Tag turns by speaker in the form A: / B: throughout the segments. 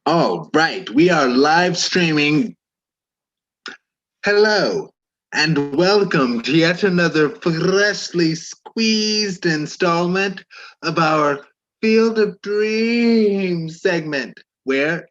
A: All right, we are live streaming. Hello, and welcome to yet another freshly squeezed installment of our Field of Dreams segment, where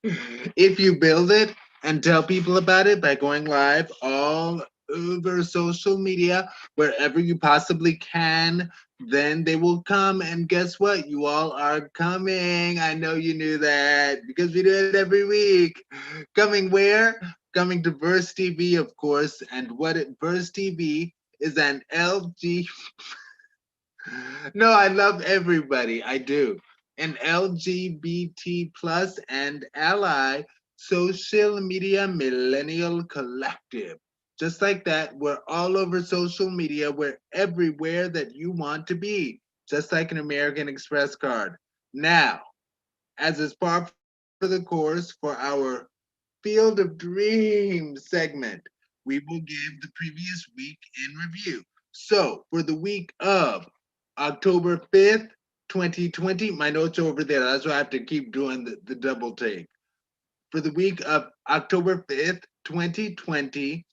A: if you build it and tell people about it by going live all over social media, wherever you possibly can, then they will come. And guess what? You all are coming. I know you knew that because we do it every week. Coming where? Coming to Verse TV, of course. And Verse TV is an LG. No, I love everybody. I do. An LGBT plus and ally social media millennial collective. Just like that, we're all over social media. We're everywhere that you want to be, just like an American Express card. Now, as is par for the course for our Field of Dreams segment, we will give the previous week in review. So, for the week of October 5th, 2020, my notes are over there. That's why I have to keep doing the double take. For the week of October 5th, 2020,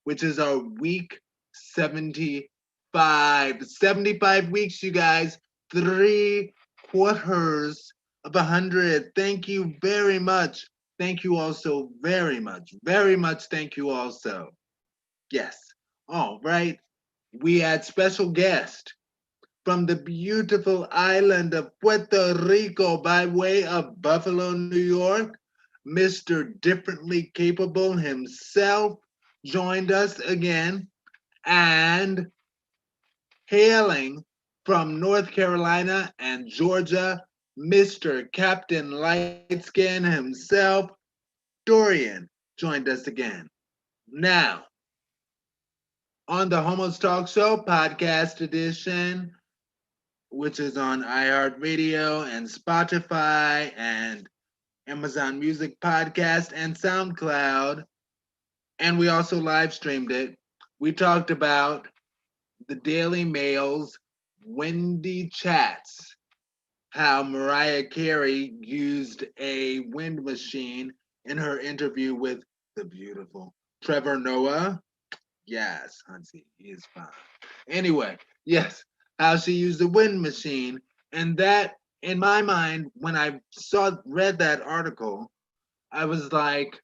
A: which is our week 75. 75 weeks, you guys. 3/4 of 100. Thank you very much. Thank you also very much. Very much thank you also. Yes. All right. We had special guest from the beautiful island of Puerto Rico by way of Buffalo, New York. Mr. Differently Capable himself joined us again, and hailing from North Carolina and Georgia, Mr. Captain Lightskin himself, Dorian, joined us again. Now, on the Homos Talk Show podcast edition, which is on iHeartRadio and Spotify and Amazon Music Podcast and SoundCloud, and we also live streamed it. We talked about the Daily Mail's Windy Chats, how Mariah Carey used a wind machine in her interview with the beautiful Trevor Noah. Yes, Hunty, he is fine. Anyway, yes, how she used the wind machine, and that, in my mind, when I read that article, I was like,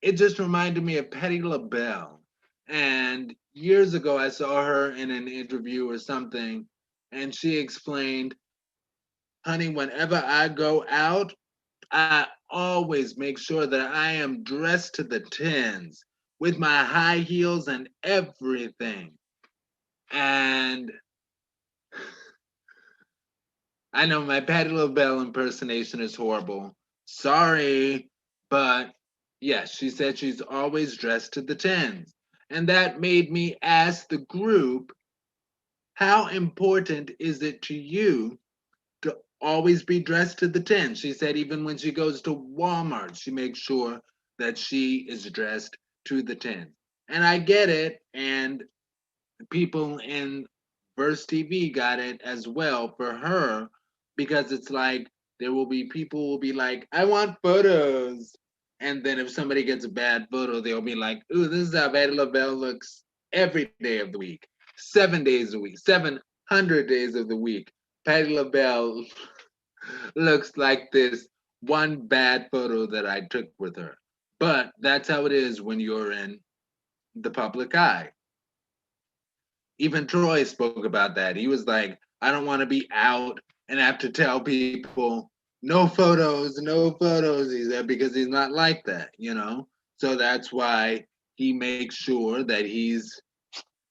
A: it just reminded me of Patti LaBelle. And years ago, I saw her in an interview or something, and she explained, honey, whenever I go out, I always make sure that I am dressed to the tens with my high heels and everything. And I know my Patti LaBelle impersonation is horrible. Sorry, but yes, she said she's always dressed to the tens. And that made me ask the group, how important is it to you to always be dressed to the tens? She said even when she goes to Walmart, she makes sure that she is dressed to the tens. And I get it, and people in Verse TV got it as well for her, because it's like there will be people will be like, I want photos. And then if somebody gets a bad photo, they'll be like, ooh, this is how Patti LaBelle looks every day of the week, 7 days a week, 700 days of the week. Patti LaBelle looks like this one bad photo that I took with her. But that's how it is when you're in the public eye. Even Troy spoke about that. He was like, I don't want to be out and have to tell people no photos, no photos. He said, because he's not like that, you know? So that's why he makes sure that he's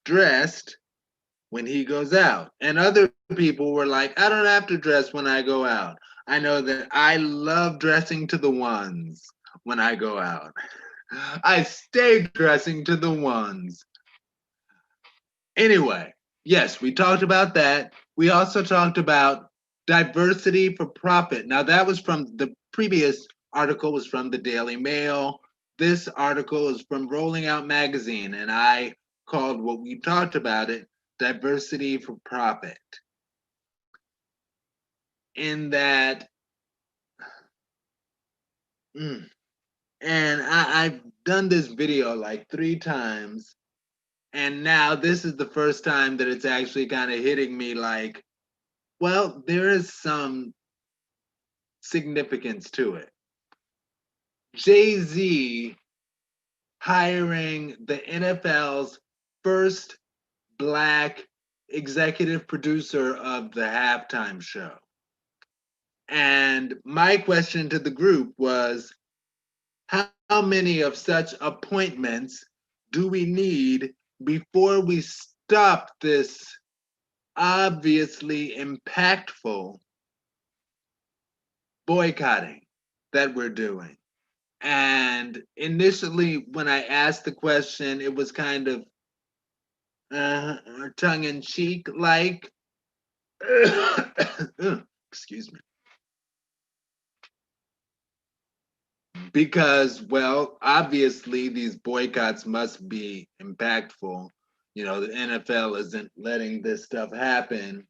A: dressed when he goes out. And other people were like, I don't have to dress when I go out. I know that I love dressing to the ones when I go out. I stay dressing to the ones. Anyway, yes, we talked about that. We also talked about diversity for profit. Now, that was from the previous article, was from the Daily Mail. This article is from Rolling Out Magazine, and I called what we talked about it diversity for profit. In that, Mm. And I've done this video like 3 times, and now this is the first time that it's actually kind of hitting me like, well, there is some significance to it. Jay-Z hiring the NFL's first Black executive producer of the halftime show. And my question to the group was, how many of such appointments do we need before we stop this obviously impactful boycotting that we're doing? And initially, when I asked the question, it was kind of tongue in cheek, like, excuse me, because, well, obviously, these boycotts must be impactful. You know, the NFL isn't letting this stuff happen.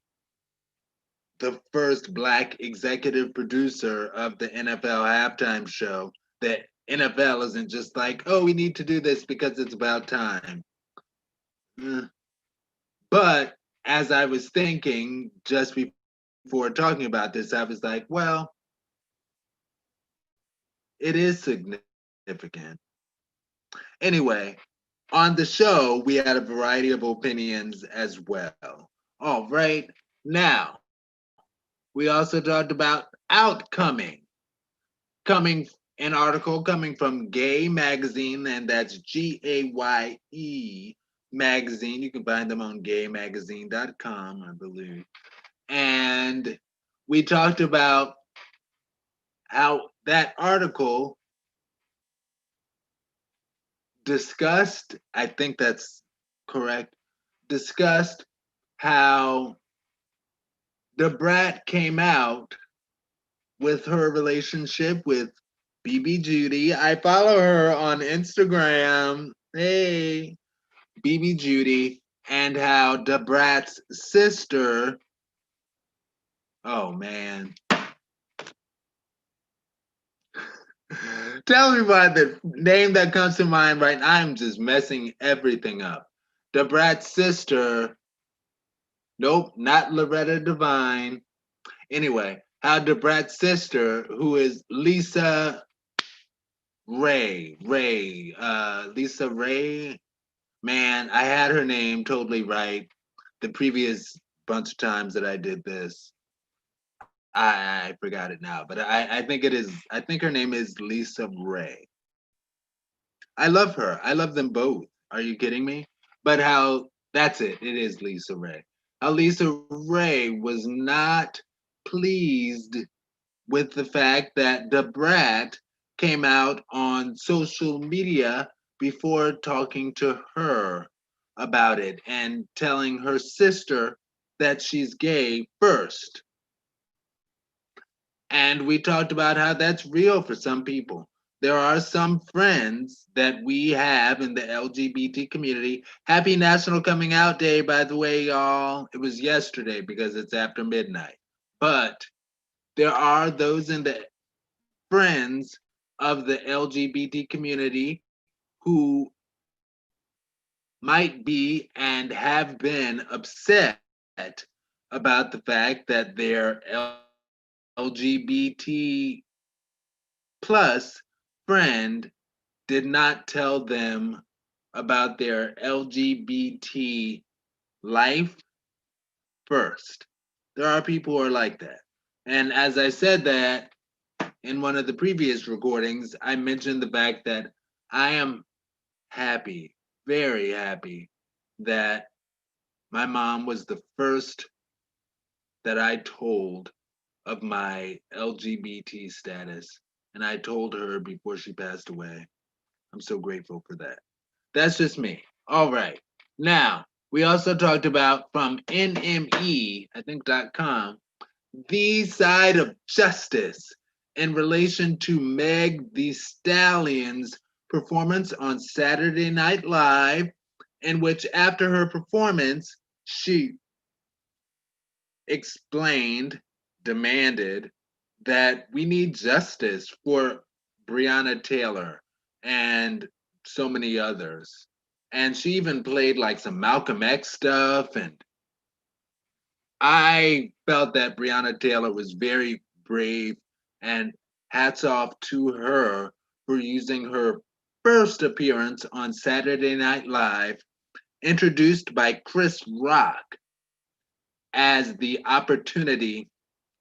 A: The first Black executive producer of the NFL halftime show, the NFL isn't just like, oh, we need to do this because it's about time. Uh, But as I was thinking just before talking about this, I was like, well, it is significant. Anyway, on the show, we had a variety of opinions as well. All right. Now, we also talked about Outcoming, coming an article coming from Gay Magazine, and that's GAYE magazine. You can find them on gaymagazine.com, I believe. And we talked about how that article discussed, I think that's correct, discussed how the brat came out with her relationship with BB Judy. I follow her on Instagram. Hey, BB Judy, and how the brat's sister, oh man, tell me why the name that comes to mind right now. I'm just messing everything up. The brat's sister, nope, not Loretta Devine. Anyway, how the brat's sister, who is Lisa Lisa Ray, man, I had her name totally right the previous bunch of times that I did this. I forgot it now, but I think it is. I think her name is Lisa Ray. I love her. I love them both. Are you kidding me? But how that's it. It is Lisa Ray. How Lisa Ray was not pleased with the fact that the brat came out on social media before talking to her about it and telling her sister that she's gay first. And we talked about how that's real for some people. There are some friends that we have in the LGBT community. Happy National Coming Out Day, by the way, y'all. It was yesterday because it's after midnight. But there are those in the friends of the LGBT community who might be and have been upset about the fact that their LGBT plus friend did not tell them about their LGBT life first. There are people who are like that. And as I said that in one of the previous recordings, I mentioned the fact that I am happy, very happy, that my mom was the first that I told of my LGBT status. And I told her before she passed away. I'm so grateful for that. That's just me. All right. Now, we also talked about from NME, I think .com, the side of justice in relation to Meg the Stallion's performance on Saturday Night Live, in which after her performance, she explained, demanded that we need justice for Breonna Taylor and so many others. And she even played like some Malcolm X stuff. And I felt that Breonna Taylor was very brave, and hats off to her for using her first appearance on Saturday Night Live, introduced by Chris Rock, as the opportunity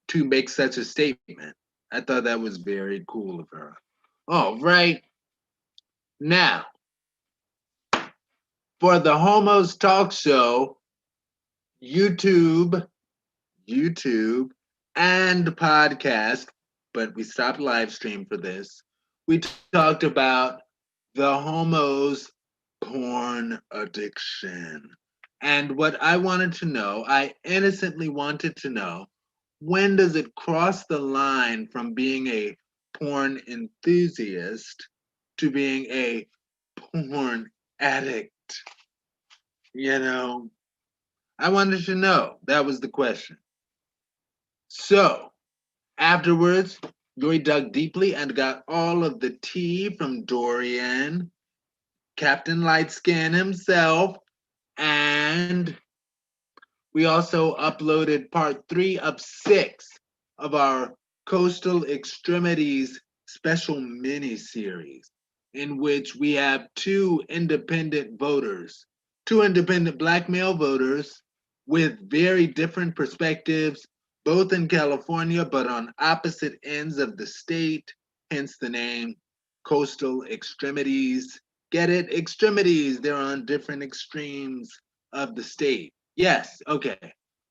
A: to make such a statement. I thought that was very cool of her. All right. Now, for the Homos Talk Show, YouTube, YouTube, and podcast, but we stopped live stream for this. We talked about the homos porn addiction. And what I wanted to know, I innocently wanted to know, when does it cross the line from being a porn enthusiast to being a porn addict? You know, I wanted to know. That was the question. So, afterwards, Joy dug deeply and got all of the tea from Dorian, Captain Lightskin himself, and we also uploaded part 3 of 6 of our Coastal Extremities special mini series, in which we have 2 independent black male voters with very different perspectives, both in California but on opposite ends of the state, hence the name Coastal Extremities. Get it? Extremities. They're on different extremes of the state. Yes, okay.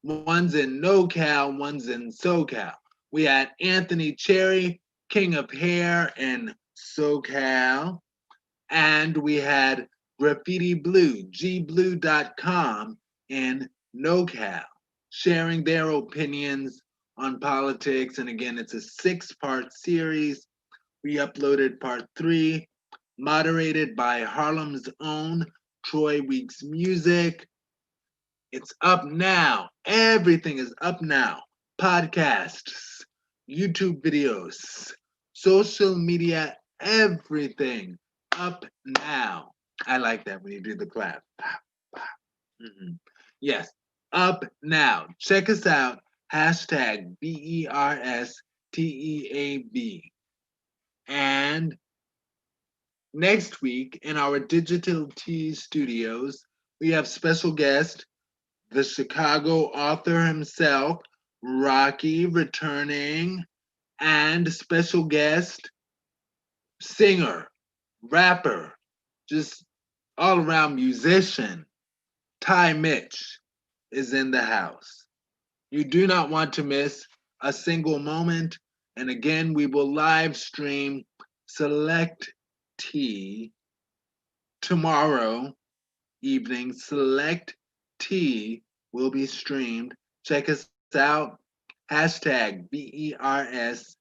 A: One's in NoCal, one's in SoCal. We had Anthony Cherry, King of Hair in SoCal, and we had Graffiti Blue, gblue.com in NoCal, sharing their opinions on politics. And again, it's a 6-part series. We uploaded part 3, moderated by Harlem's own Troy Weeks Music. It's up now. Everything is up now. Podcasts, YouTube videos, social media, everything up now. I like that when you do the clap. Mm-hmm. Yes, up now. Check us out. Hashtag BERSTEAB. And next week in our Digital Tea studios, we have special guest, the Chicago author himself, Rocky, returning, and special guest, singer, rapper, just all around musician, Ty Mitch is in the house. You do not want to miss a single moment. And again, we will live stream Select Tea tomorrow evening. Select Tea will be streamed. Check us out. Hashtag BERSTEAB.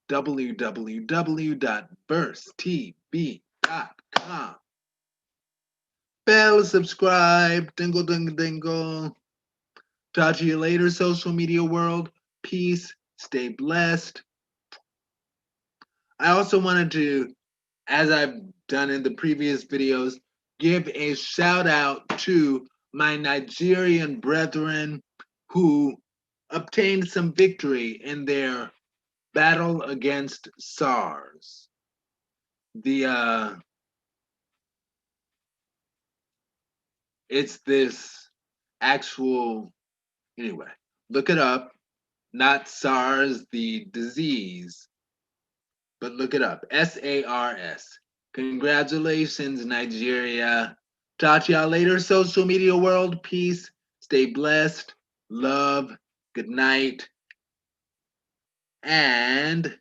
A: www.bursttb.com. Bell, subscribe, dingle, dingle, dingle. Talk to you later, social media world. Peace. Stay blessed. I also wanted to, as I've done in the previous videos, give a shout out to my Nigerian brethren who obtained some victory in their battle against SARS. It's this actual, anyway, look it up, not SARS, the disease, but look it up, SARS. Congratulations, Nigeria. Talk to y'all later, social media world. Peace. Stay blessed. Love. Good night. And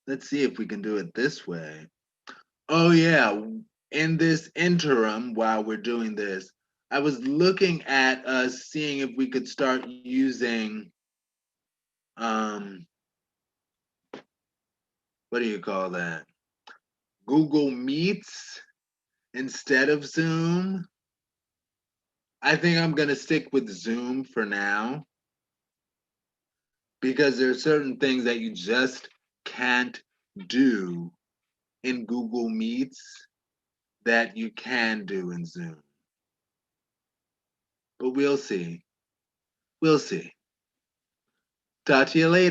A: let's see if we can do it this way. Oh, yeah. In this interim, while we're doing this, I was looking at us seeing if we could start using, what do you call that? Google Meets instead of Zoom. I think I'm going to stick with Zoom for now, because there are certain things that you just can't do in Google Meets that you can do in Zoom. But we'll see. We'll see. Talk to you later.